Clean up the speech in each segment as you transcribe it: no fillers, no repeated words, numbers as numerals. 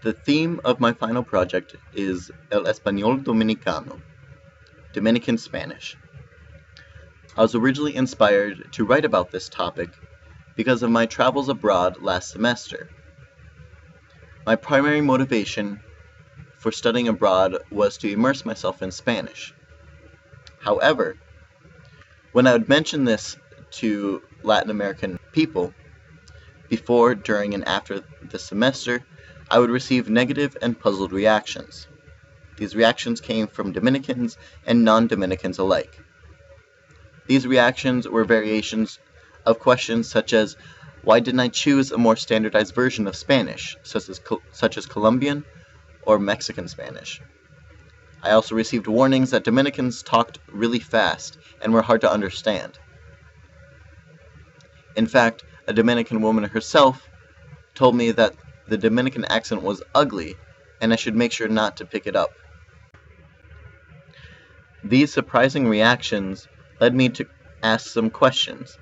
The theme of my final project is El español dominicano, Dominican Spanish. I was originally inspired to write about this topic because of my travels abroad last semester. My primary motivation for studying abroad was to immerse myself in Spanish. However, when I would mention this to Latin American people, before, during, and after the semester, I would receive negative and puzzled reactions. These reactions came from Dominicans and non-Dominicans alike. These reactions were variations of questions such as, why didn't I choose a more standardized version of Spanish, such as Colombian or Mexican Spanish? I also received warnings that Dominicans talked really fast and were hard to understand. In fact, a Dominican woman herself told me that the Dominican accent was ugly and I should make sure not to pick it up. These surprising reactions led me to ask some questions,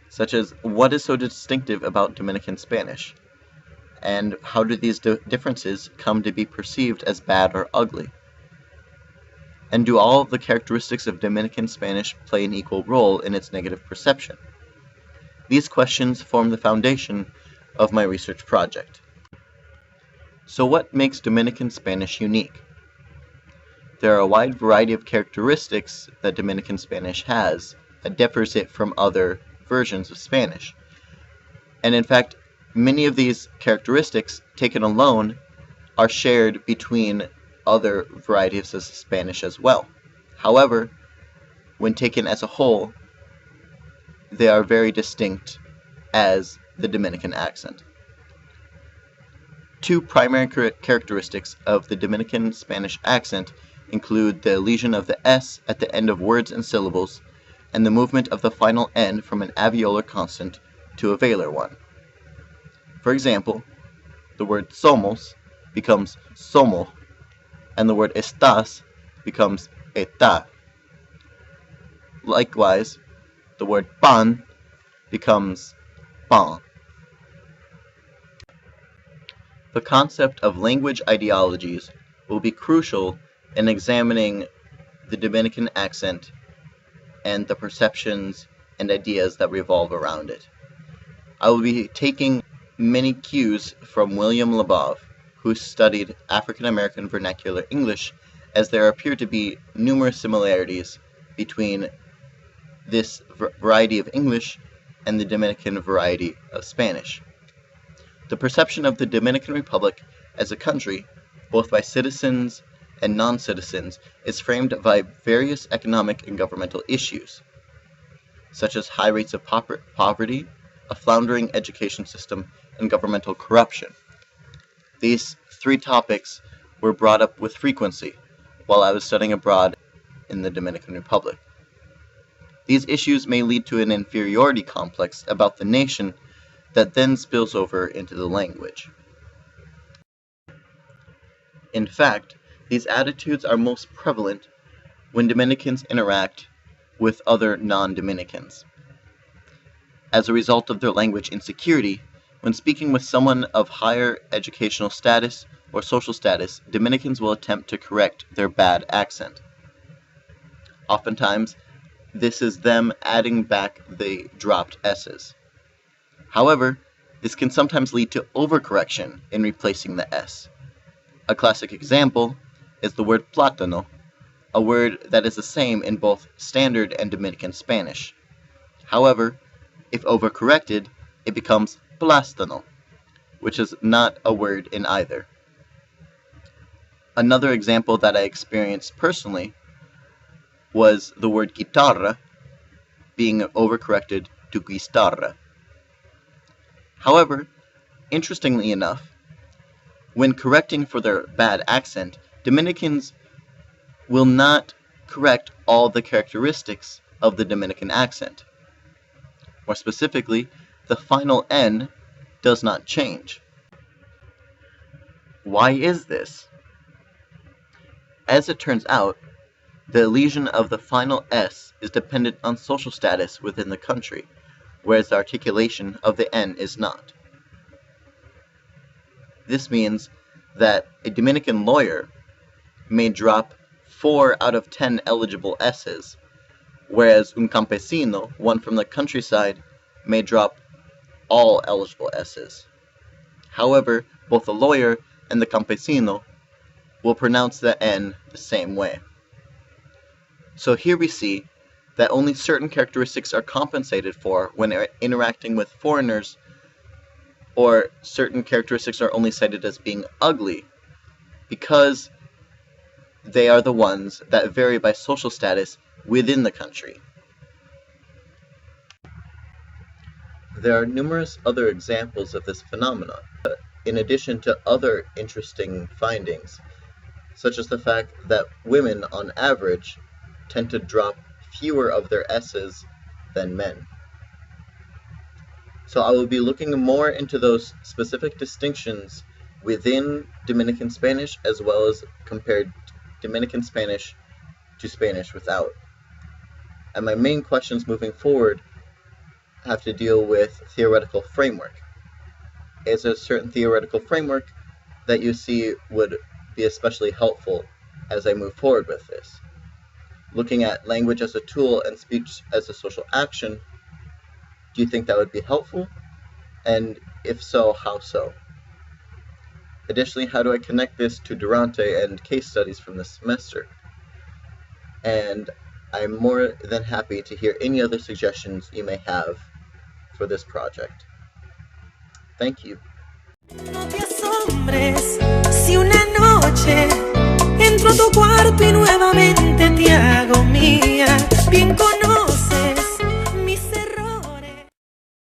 such as what is so distinctive about Dominican Spanish, and how do these differences come to be perceived as bad or ugly? And do all of the characteristics of Dominican Spanish play an equal role in its negative perception? These questions form the foundation of my research project. So what makes Dominican Spanish unique? There are a wide variety of characteristics that Dominican Spanish has that differs it from other versions of Spanish. And in fact, many of these characteristics, taken alone, are shared between other varieties of Spanish as well. However, when taken as a whole, they are very distinct as the Dominican accent. Two primary characteristics of the Dominican Spanish accent include the elision of the S at the end of words and syllables, and the movement of the final N from an alveolar consonant to a velar one. For example, the word somos becomes somo, and the word estás becomes está. Likewise, the word pan becomes pan. The concept of language ideologies will be crucial in examining the Dominican accent and the perceptions and ideas that revolve around it. I will be taking many cues from William Labov, who studied African American vernacular English, as there appear to be numerous similarities between this variety of English and the Dominican variety of Spanish. The perception of the Dominican Republic as a country, both by citizens and non-citizens, is framed by various economic and governmental issues, such as high rates of poverty, a floundering education system, and governmental corruption. These three topics were brought up with frequency while I was studying abroad in the Dominican Republic. These issues may lead to an inferiority complex about the nation that then spills over into the language. In fact, these attitudes are most prevalent when Dominicans interact with other non-Dominicans. As a result of their language insecurity, when speaking with someone of higher educational status or social status, Dominicans will attempt to correct their bad accent. Oftentimes, this is them adding back the dropped S's. However, this can sometimes lead to overcorrection in replacing the S. A classic example is the word plátano, a word that is the same in both Standard and Dominican Spanish. However, if overcorrected, it becomes plástano, which is not a word in either. Another example that I experienced personally was the word guitarra being overcorrected to guistarra. However, interestingly enough, when correcting for their bad accent, Dominicans will not correct all the characteristics of the Dominican accent. More specifically, the final N does not change. Why is this? As it turns out, the elision of the final S is dependent on social status within the country, whereas the articulation of the N is not. This means that a Dominican lawyer may drop 4 out of 10 eligible S's, whereas un campesino, one from the countryside, may drop all eligible S's. However, both the lawyer and the campesino will pronounce the N the same way. So here we see that only certain characteristics are compensated for when interacting with foreigners, or certain characteristics are only cited as being ugly because they are the ones that vary by social status within the country. There are numerous other examples of this phenomenon, in addition to other interesting findings, such as the fact that women, on average, tend to drop fewer of their S's than men. So I will be looking more into those specific distinctions within Dominican Spanish as well as compared Dominican Spanish to Spanish without. And my main questions moving forward have to deal with theoretical framework. Is there a certain theoretical framework that you see would be especially helpful as I move forward with this? Looking at language as a tool and speech as a social action, do you think that would be helpful? And if so, how so? Additionally, how do I connect this to Durante and case studies from this semester? And I'm more than happy to hear any other suggestions you may have for this project. Thank you.